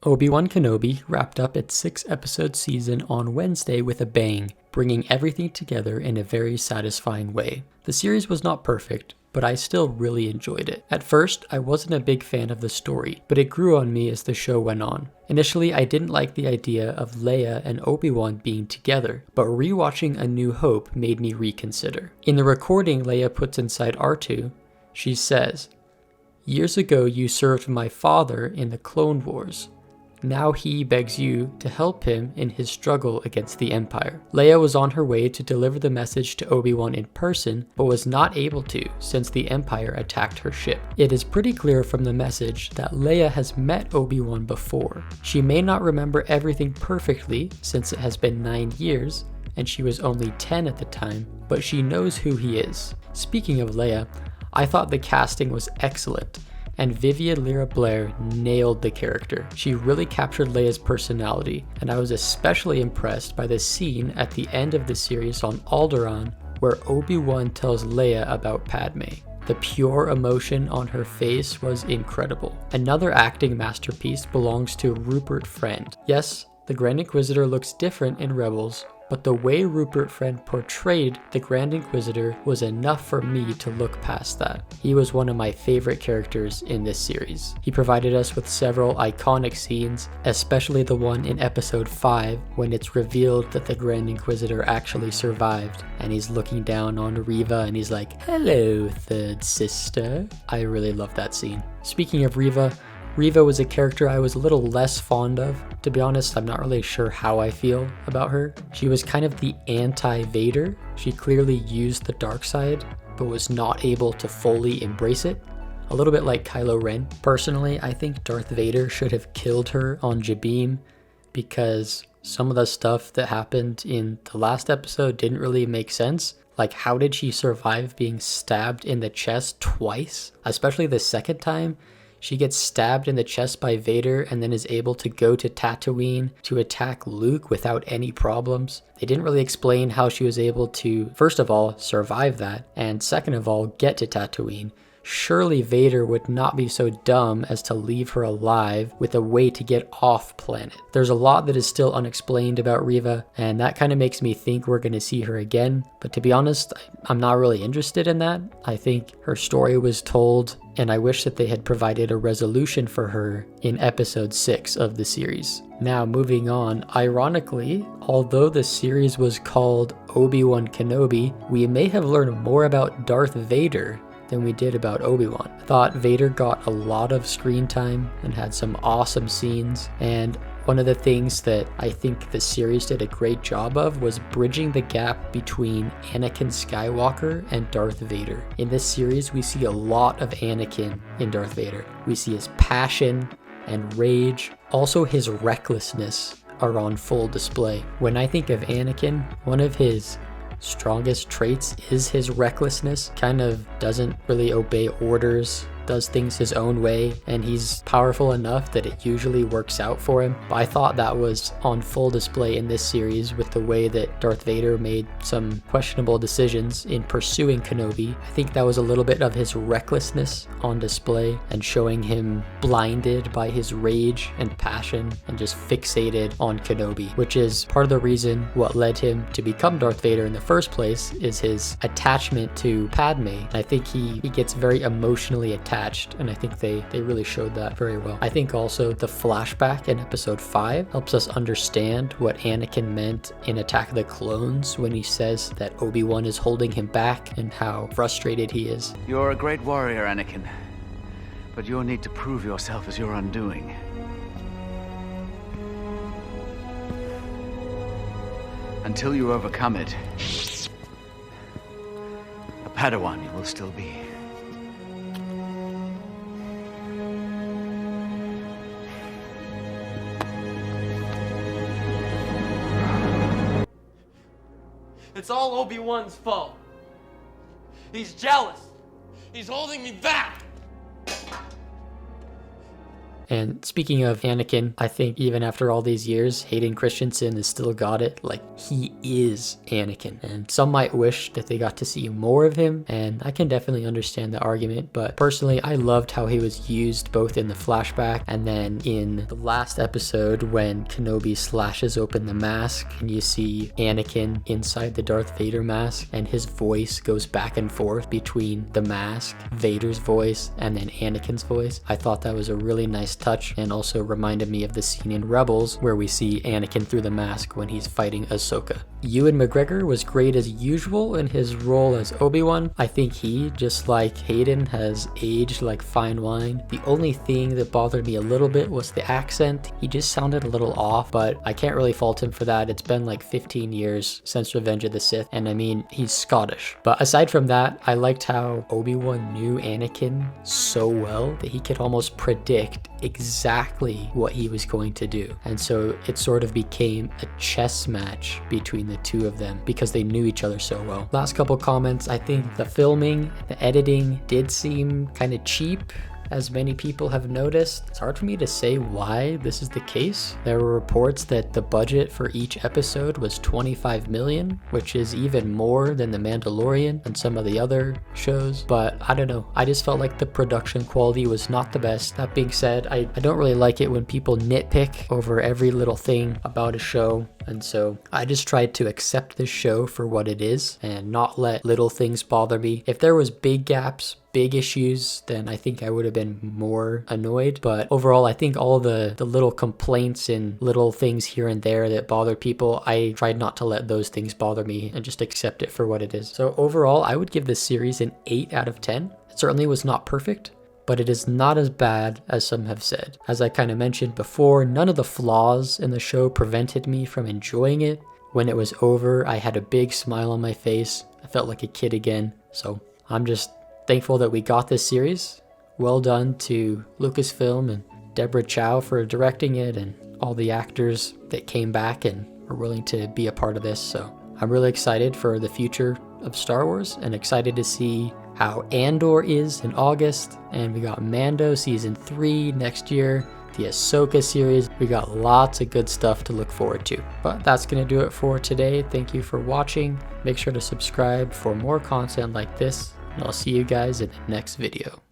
Obi-Wan Kenobi wrapped up its 6-episode season on Wednesday with a bang, bringing everything together in a very satisfying way. The series was not perfect, but I still really enjoyed it. At first, I wasn't a big fan of the story, but it grew on me as the show went on. Initially, I didn't like the idea of Leia and Obi-Wan being together, but rewatching A New Hope made me reconsider. In the recording Leia puts inside R2, she says, "Years ago you served my father in the Clone Wars. Now he begs you to help him in his struggle against the Empire." Leia was on her way to deliver the message to Obi-Wan in person, but was not able to since the Empire attacked her ship. It is pretty clear from the message that Leia has met Obi-Wan before. She may not remember everything perfectly since it has been 9 years, and she was only 10 at the time, but she knows who he is. Speaking of Leia, I thought the casting was excellent, and Vivian Lyra Blair nailed the character. She really captured Leia's personality, and I was especially impressed by the scene at the end of the series on Alderaan where Obi-Wan tells Leia about Padme. The pure emotion on her face was incredible. Another acting masterpiece belongs to Rupert Friend. Yes, the Grand Inquisitor looks different in Rebels, but the way Rupert Friend portrayed the Grand Inquisitor was enough for me to look past that. He was one of my favorite characters in this series. He provided us with several iconic scenes, especially the one in episode 5 when it's revealed that the Grand Inquisitor actually survived and he's looking down on Reva and he's like, "Hello, third sister." I really love that scene. Speaking of Reva was a character I was a little less fond of. To be honest, I'm not really sure how I feel about her. She was kind of the anti-Vader. She clearly used the dark side, but was not able to fully embrace it. A little bit like Kylo Ren. Personally, I think Darth Vader should have killed her on Jabim because some of the stuff that happened in the last episode didn't really make sense. Like, how did she survive being stabbed in the chest twice? Especially the second time. She gets stabbed in the chest by Vader and then is able to go to Tatooine to attack Luke without any problems. They didn't really explain how she was able to, first of all, survive that, and second of all, get to Tatooine. Surely Vader would not be so dumb as to leave her alive with a way to get off planet. There's a lot that is still unexplained about Reva, and that kind of makes me think we're going to see her again. But to be honest, I'm not really interested in that. I think her story was told, and I wish that they had provided a resolution for her in episode 6 of the series. Now moving on, ironically, although the series was called Obi-Wan Kenobi, we may have learned more about Darth Vader than we did about Obi-Wan. I thought Vader got a lot of screen time and had some awesome scenes, and one of the things that I think the series did a great job of was bridging the gap between Anakin Skywalker and Darth Vader. In this series, we see a lot of Anakin in Darth Vader. We see his passion and rage, also his recklessness are on full display. When I think of Anakin, one of his strongest traits is his recklessness. Kind of doesn't really obey orders, does things his own way, and he's powerful enough that it usually works out for him. But I thought that was on full display in this series with the way that Darth Vader made some questionable decisions in pursuing Kenobi. I think that was a little bit of his recklessness on display and showing him blinded by his rage and passion and just fixated on Kenobi, which is part of the reason what led him to become Darth Vader in the first place is his attachment to Padme. And I think he gets very emotionally attached, and I think they really showed that very well. I think also the flashback in episode 5 helps us understand what Anakin meant in Attack of the Clones when he says that Obi-Wan is holding him back and how frustrated he is. You're a great warrior, Anakin, but your need to prove yourself is your undoing. Until you overcome it, a Padawan you will still be. It's all Obi-Wan's fault. He's jealous. He's holding me back. And speaking of Anakin, I think even after all these years, Hayden Christensen has still got it. Like, he is Anakin. And some might wish that they got to see more of him, and I can definitely understand the argument, but personally, I loved how he was used both in the flashback and then in the last episode when Kenobi slashes open the mask and you see Anakin inside the Darth Vader mask, and his voice goes back and forth between the mask, Vader's voice, and then Anakin's voice. I thought that was a really nice touch, and also reminded me of the scene in Rebels where we see Anakin through the mask when he's fighting Ahsoka. Ewan McGregor was great as usual in his role as Obi-Wan. I think he, just like Hayden, has aged like fine wine. The only thing that bothered me a little bit was the accent. He just sounded a little off, but I can't really fault him for that. It's been like 15 years since Revenge of the Sith, and I mean, he's Scottish. But aside from that, I liked how Obi-Wan knew Anakin so well that he could almost predict exactly what he was going to do. And so it sort of became a chess match between the two of them because they knew each other so well. Last couple comments, I think the filming, the editing did seem kind of cheap, as many people have noticed. It's hard for me to say why this is the case. There were reports that the budget for each episode was $25 million, which is even more than The Mandalorian and some of the other shows, but I don't know. I just felt like the production quality was not the best. That being said, I don't really like it when people nitpick over every little thing about a show, and so I just tried to accept this show for what it is and not let little things bother me. If there was big gaps, big issues, then I think I would have been more annoyed. But overall, I think all the little complaints and little things here and there that bother people, I tried not to let those things bother me and just accept it for what it is. So overall, I would give this series an 8 out of 10. It certainly was not perfect, but it is not as bad as some have said. As I kind of mentioned before, none of the flaws in the show prevented me from enjoying it. When it was over, I had a big smile on my face. I felt like a kid again. So I'm just thankful that we got this series. Well done to Lucasfilm and Deborah Chow for directing it, and all the actors that came back and were willing to be a part of this. So I'm really excited for the future of Star Wars and excited to see how Andor is in August. And we got Mando season 3 next year, the Ahsoka series. We got lots of good stuff to look forward to. But that's gonna do it for today. Thank you for watching. Make sure to subscribe for more content like this, and I'll see you guys in the next video.